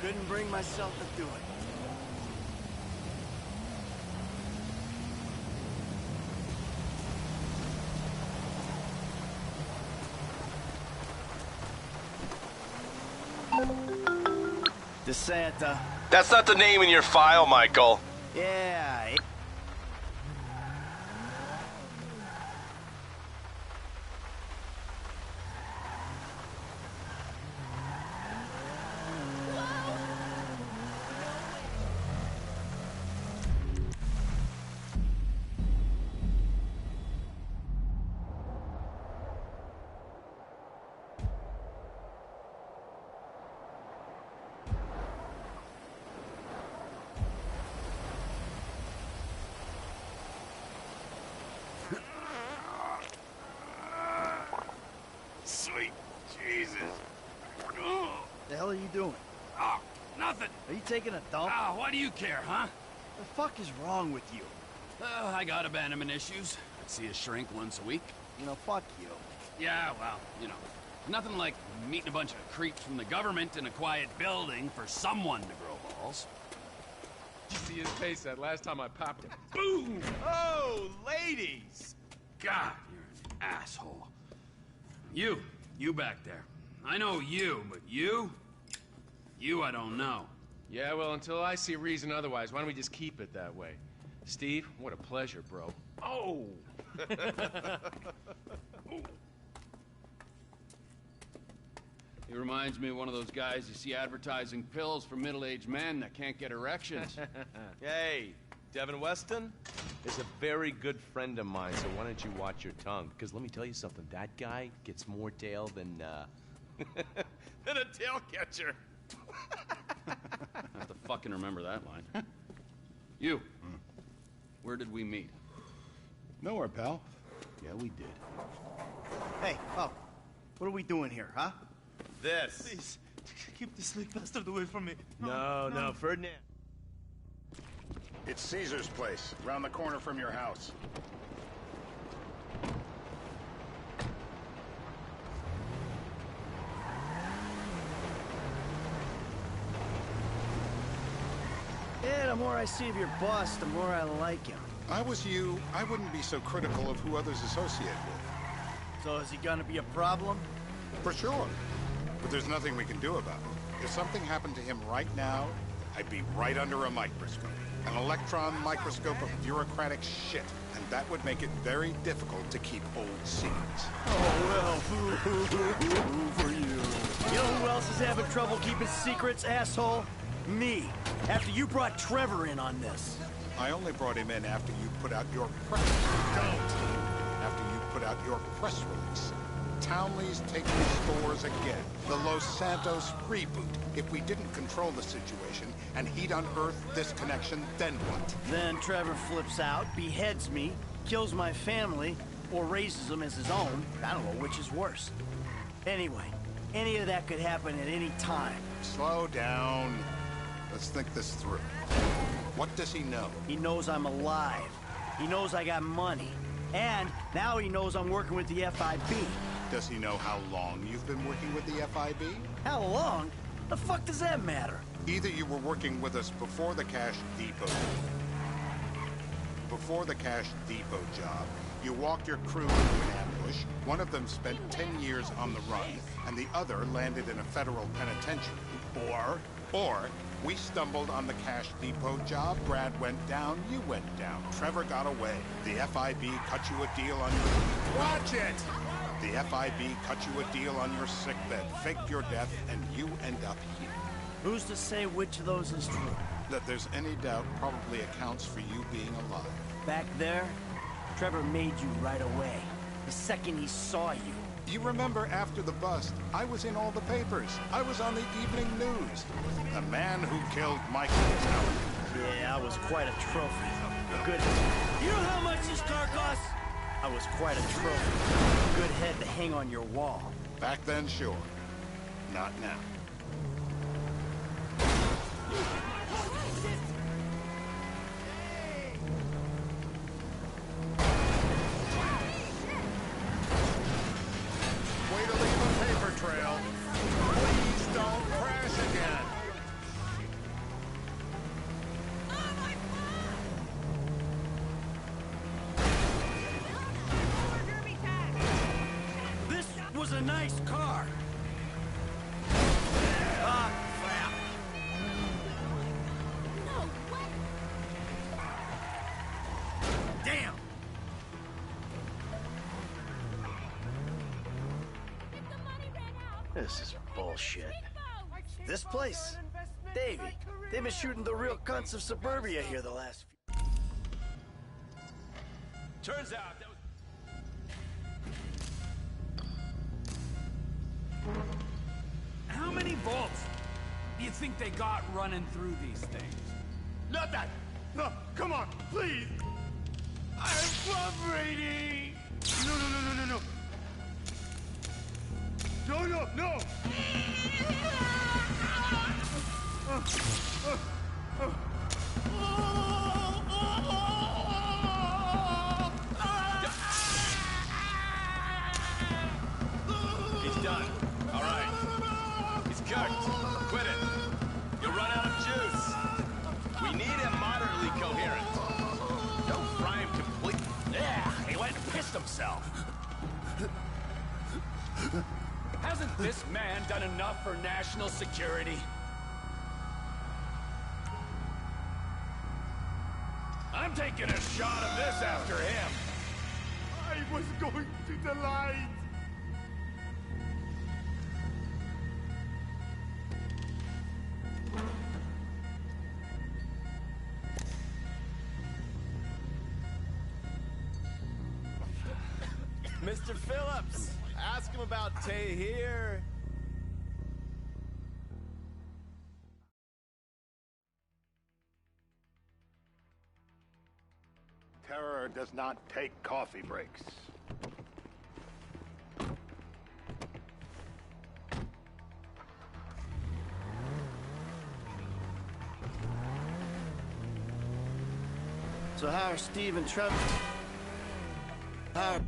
Couldn't bring myself to do it. DeSanta. That's not the name in your file, Michael. Yeah. Sweet Jesus. The hell are you doing? Oh, nothing. Are you taking a dump? Ah, why do you care, huh? The fuck is wrong with you? I got abandonment issues. I see a shrink once a week. You know, fuck you. Yeah, well, you know, nothing like meeting a bunch of creeps from the government in a quiet building for someone to grow balls. Did you see his face that last time I popped him? Boom! Oh, ladies! God, you're an asshole. You back there. I know you, but you I don't know. Yeah, well, until I see reason otherwise, why don't we just keep it that way? Steve, what a pleasure, bro. Oh! He reminds me of one of those guys you see advertising pills for middle-aged men that can't get erections. Hey, Devin Weston is a very good friend of mine, so why don't you watch your tongue? Because let me tell you something, that guy gets more tail than, than a tail catcher. I have to fucking remember that line. You. Where did we meet? Nowhere, pal. Yeah, we did. Hey, oh. What are we doing here, huh? This. Please, keep the sleep bastard away from me. No, Ferdinand. It's Caesar's place, round the corner from your house. Yeah, the more I see of your boss, the more I like him. I was you, I wouldn't be so critical of who others associate with. So is he gonna be a problem? For sure. But there's nothing we can do about it. If something happened to him right now, I'd be right under a microscope. An electron microscope of bureaucratic shit. And that would make it very difficult to keep old secrets. Oh, well, boo for you. You know who else is having trouble keeping secrets, asshole? Me. After you brought Trevor in on this. I only brought him in after you put out your press... Don't! After you put out your press release. Townley's taking stores again. The Los Santos reboot. If we didn't control the situation, and he'd unearthed this connection, then what? Then Trevor flips out, beheads me, kills my family, or raises them as his own. I don't know which is worse. Anyway, any of that could happen at any time. Slow down. Let's think this through. What does he know? He knows I'm alive. He knows I got money. And now he knows I'm working with the FIB. Does he know how long you've been working with the FIB? How long? The fuck does that matter? Either you were working with us before the Cash Depot. Before the Cash Depot job, you walked your crew into an ambush. One of them spent 10 years on the run, and the other landed in a federal penitentiary. Or we stumbled on the Cash Depot job, Brad went down, you went down. Trevor got away. The FIB cut you a deal on your... Watch it! The FIB cut you a deal on your sickbed, faked your death, and you end up here. Who's to say which of those is true? That there's any doubt probably accounts for you being alive. Back there, Trevor made you right away. The second he saw you. You remember after the bust, I was in all the papers. I was on the evening news. The man who killed Michael Townley. Yeah, I was quite a trophy. A good... You know how much this car costs? I was quite a trophy. A good head to hang on your wall. Back then, sure. Not now. Way to leave a paper trail. Please don't crash again. was a nice car. Ah, crap. No, what? Damn. If the money ran out, This is bullshit. FIFO. This place? Davey, they've been shooting the real cunts of suburbia here the last few... Turns out that was... How many volts do you think they got running through these things? Not that! No, come on, please! I'm cooperating! No, no, no, no, no, no! No, no, no! He's done. All right. He's cooked. Quit it. You'll run out of juice. We need him moderately coherent. Don't fry him completely. Yeah, he went and pissed himself. Hasn't this man done enough for national security? I'm taking a shot of this after him. I was going to the light! Mr. Phillips, ask him about Tay here. Terror does not take coffee breaks. So how are Steve and Trevor? How...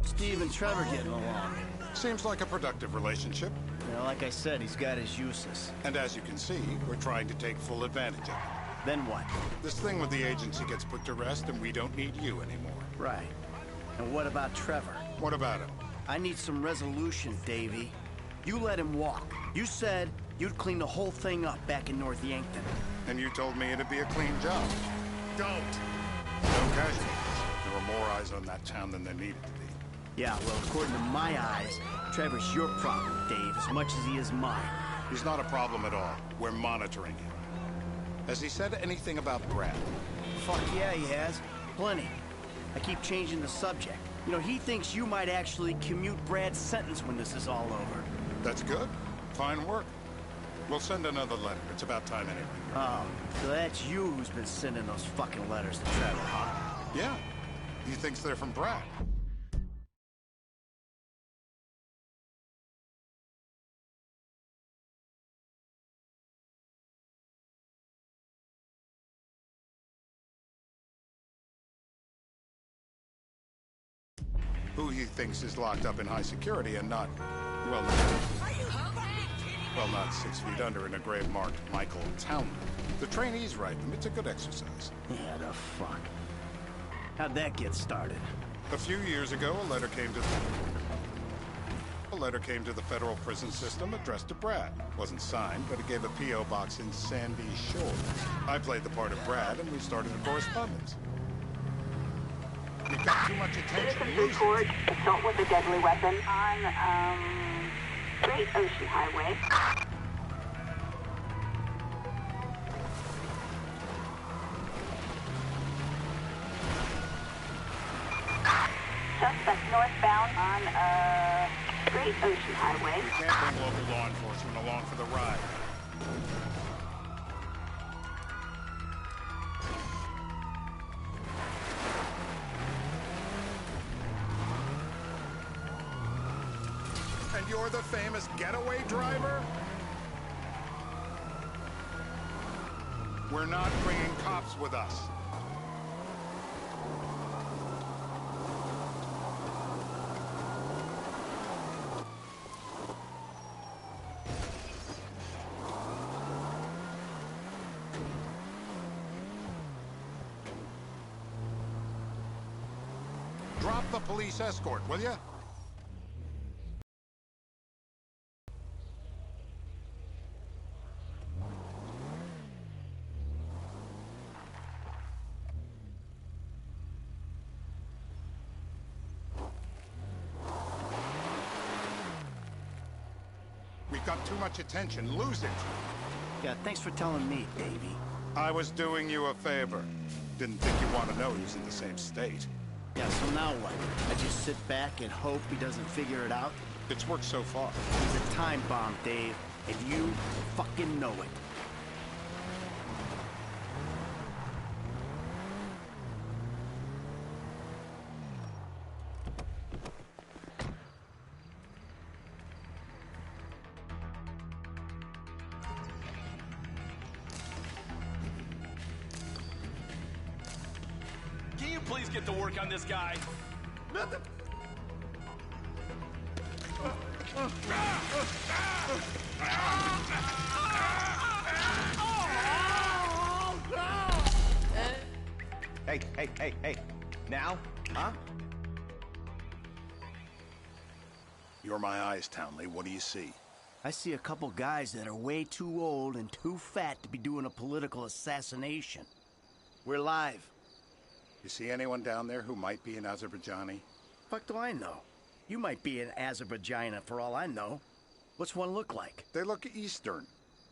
Steve and Trevor getting along? Seems like a productive relationship. You know, like I said, he's got his uses. And as you can see, we're trying to take full advantage of it. Then what? This thing with the agency gets put to rest and we don't need you anymore. Right. And what about Trevor? What about him? I need some resolution, Davey. You let him walk. You said you'd clean the whole thing up back in North Yankton. And you told me it'd be a clean job. Don't! No casualties. There were more eyes on that town than there needed to be. Yeah, well, according to my eyes, Trevor's your problem, Dave, as much as he is mine. He's not a problem at all. We're monitoring him. Has he said anything about Brad? Fuck yeah, he has. Plenty. I keep changing the subject. You know, he thinks you might actually commute Brad's sentence when this is all over. That's good. Fine work. We'll send another letter. It's about time anyway. Oh, so that's you who's been sending those fucking letters to Trevor, huh? Yeah. He thinks they're from Brad. Who he thinks is locked up in high security and not, well, not 6 feet under in a grave marked Michael Townley. The trainees write them. It's a good exercise. Yeah, the fuck. How'd that get started? A few years ago, a letter came to the federal prison system addressed to Brad. Wasn't signed, but it gave a P.O. box in Sandy Shores. I played the part of Brad, and we started a correspondence. You've got too much attention. Citizens report assault with a deadly weapon on, Great Ocean Highway. Suspect northbound on, Great Ocean Highway. We can't bring local law enforcement along for the ride. And you're the famous getaway driver? We're not bringing cops with us. Drop the police escort, will you? We've got too much attention. Lose it. Yeah, thanks for telling me, Davey. I was doing you a favor. Didn't think you want to know he was in the same state. Yeah, so now what? I just sit back and hope he doesn't figure it out? It's worked so far. He's a time bomb, Dave, and you fucking know it. Can you please get to work on this guy? Nothing. Hey. Now? Huh? You're my eyes, Townley. What do you see? I see a couple guys that are way too old and too fat to be doing a political assassination. We're live. You see anyone down there who might be an Azerbaijani? Fuck do I know? You might be an Azerbaijani for all I know. What's one look like? They look Eastern.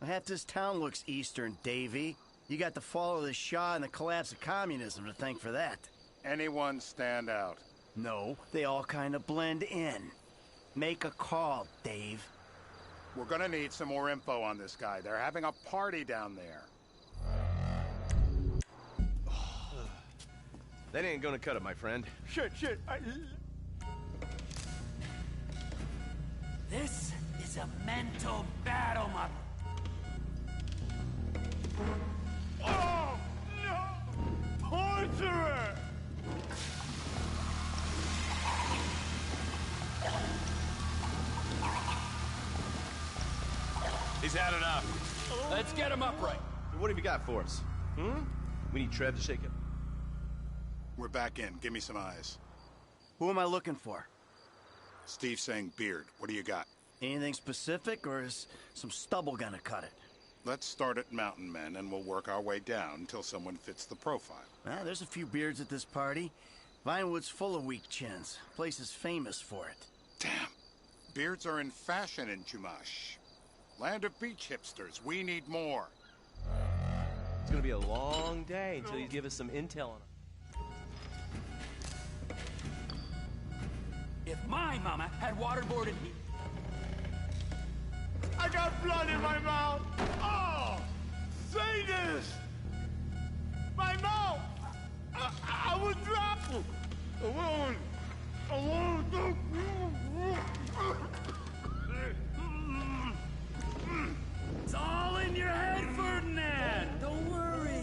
Half this town looks Eastern, Davey. You got the fall of the Shah and the collapse of communism to thank for that. Anyone stand out? No, they all kind of blend in. Make a call, Dave. We're gonna need some more info on this guy. They're having a party down there. That ain't gonna cut it, my friend. Shit. This is a mental battle, my... Oh, no! Torturer! He's had enough. Let's get him upright. What have you got for us? We need Trev to shake it. We're back in. Give me some eyes. Who am I looking for? Steve's saying beard. What do you got? Anything specific, or is some stubble gonna cut it? Let's start at Mountain Men, and we'll work our way down until someone fits the profile. There's a few beards at this party. Vinewood's full of weak chins. Place is famous for it. Damn. Beards are in fashion in Chumash. Land of beach hipsters. We need more. It's gonna be a long day until you give us some intel on it. If my mama had waterboarded me... I got blood in my mouth! Oh! Sadist! My mouth! I was dropped! Alone! It's all in your head, Ferdinand! Don't worry.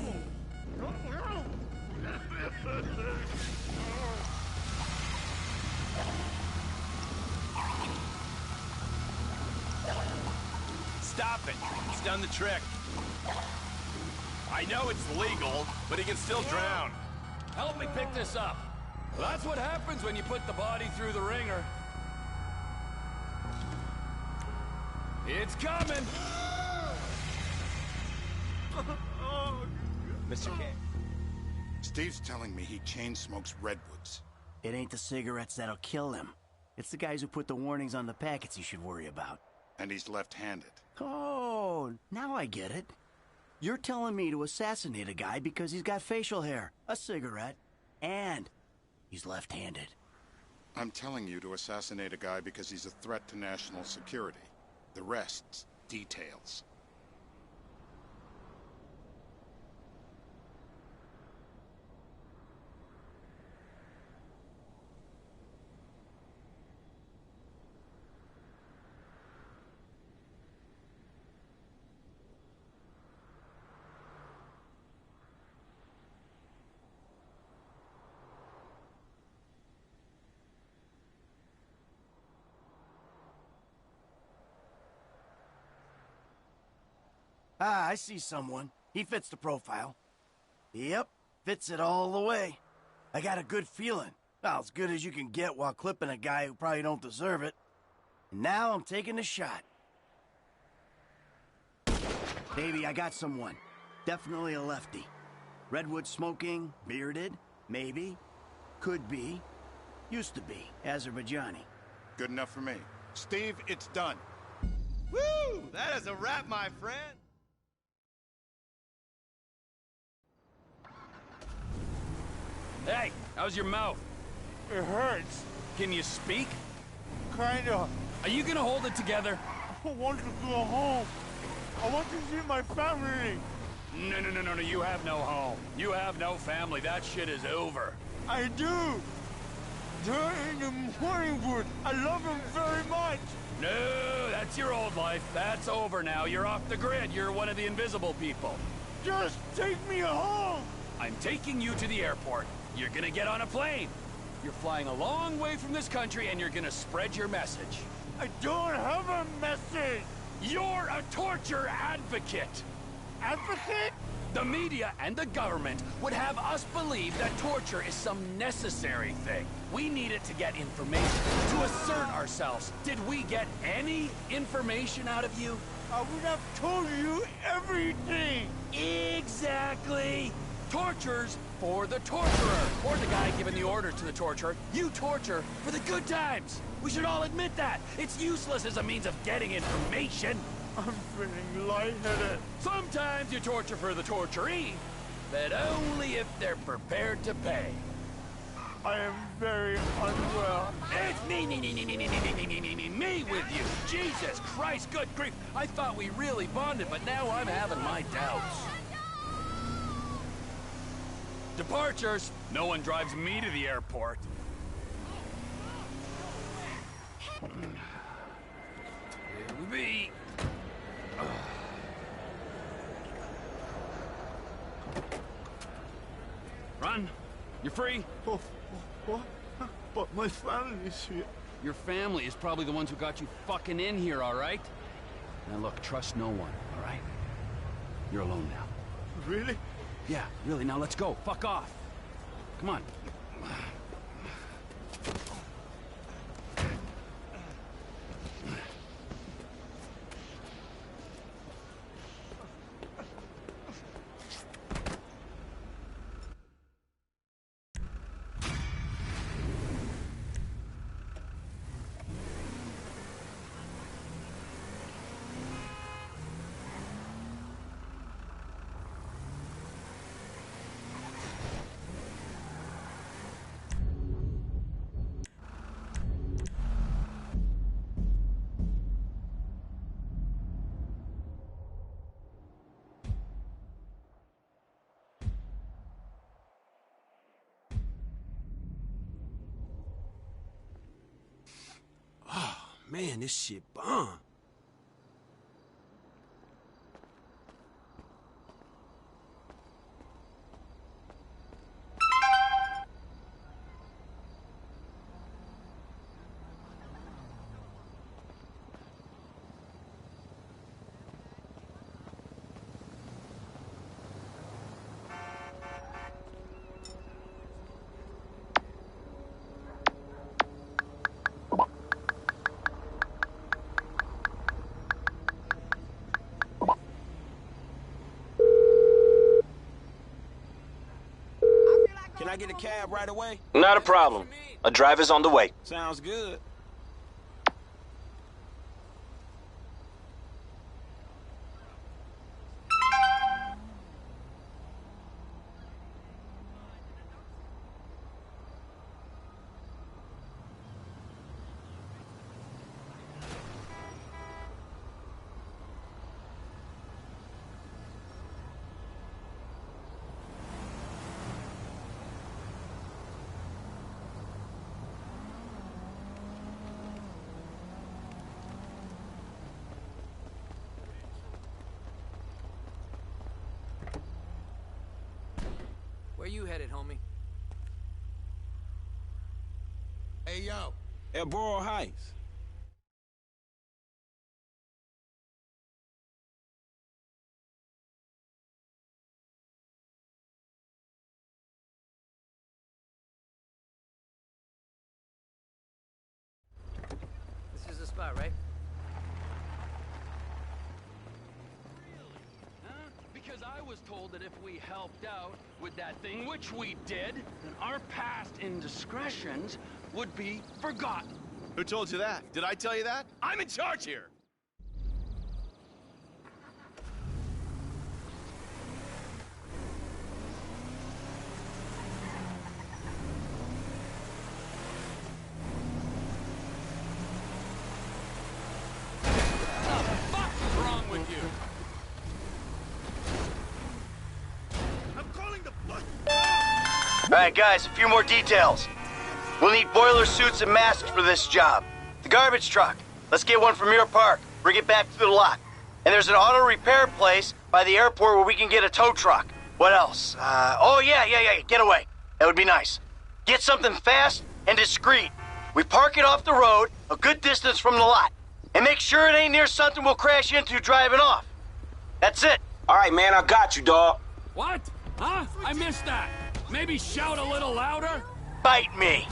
Stop it. It's done the trick. I know it's legal, but he can still drown. Help me pick this up. Well, that's what happens when you put the body through the ringer. It's coming! Mr. K. Steve's telling me he chain smokes redwoods. It ain't the cigarettes that'll kill him. It's the guys who put the warnings on the packets you should worry about. And he's left-handed. Oh, now I get it. You're telling me to assassinate a guy because he's got facial hair, a cigarette, and he's left-handed. I'm telling you to assassinate a guy because he's a threat to national security. The rest's details. Ah, I see someone. He fits the profile. Yep, fits it all the way. I got a good feeling. Well, as good as you can get while clipping a guy who probably don't deserve it. And now I'm taking a shot. Maybe I got someone. Definitely a lefty. Redwood smoking, bearded, maybe. Could be. Used to be. Azerbaijani. Good enough for me. Steve, it's done. Woo! That is a wrap, my friend. Hey, how's your mouth? It hurts. Can you speak? Kinda. Are you gonna hold it together? I want to go home. I want to see my family. No, you have no home. You have no family. That shit is over. I do. They're in the morning wood. I love them very much. No, that's your old life. That's over now. You're off the grid. You're one of the invisible people. Just take me home. I'm taking you to the airport. You're gonna get on a plane. You're flying a long way from this country and you're gonna spread your message. I don't have a message. You're a torture advocate. Advocate? The media and the government would have us believe that torture is some necessary thing. We need it to get information, to assert ourselves. Did we get any information out of you? I would have told you everything. Exactly. Torture's for the torturer, or the guy giving the orders to the torturer. You torture for the good times. We should all admit that. It's useless as a means of getting information. I'm feeling lightheaded. Sometimes you torture for the torturee, but only if they're prepared to pay. I am very unwell. It's me with you. Jesus Christ, good grief. I thought we really bonded, but now I'm having my doubts. Departures. No one drives me to the airport. Here we be. Run. You're free. Oh, what? But my family's here. Your family is probably the ones who got you fucking in here, all right? Now look, trust no one, all right? You're alone now. Really? Yeah, really, now let's go. Fuck off. Come on. Man, this shit bomb. Can I get a cab right away? Not a problem. A driver's on the way. Sounds good. Where you headed, homie? Hey, yo. At Borough Heights. spot, right? Huh? Because I was told that if we helped out with that thing, which we did, then our past indiscretions would be forgotten. Who told you that? Did I tell you that? I'm in charge here. Alright guys, a few more details. We'll need boiler suits and masks for this job. The garbage truck. Let's get one from your park. Bring it back to the lot. And there's an auto repair place by the airport where we can get a tow truck. What else? Oh yeah, getaway. That would be nice. Get something fast and discreet. We park it off the road, a good distance from the lot. And make sure it ain't near something we'll crash into driving off. That's it. Alright, man, I got you, dawg. What? Huh? I missed that. Maybe shout a little louder? Bite me.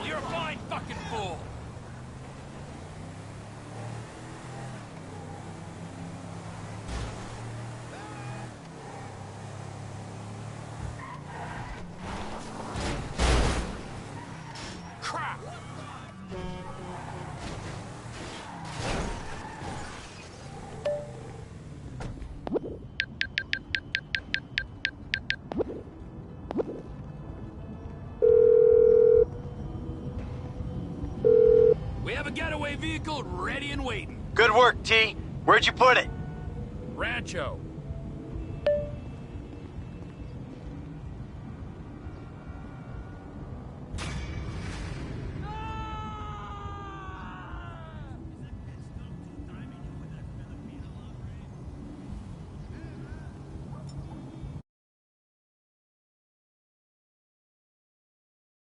You're a fine fucking fool! Crap! We have a getaway vehicle ready and waiting. Good work, T. Where'd you put it? Rancho.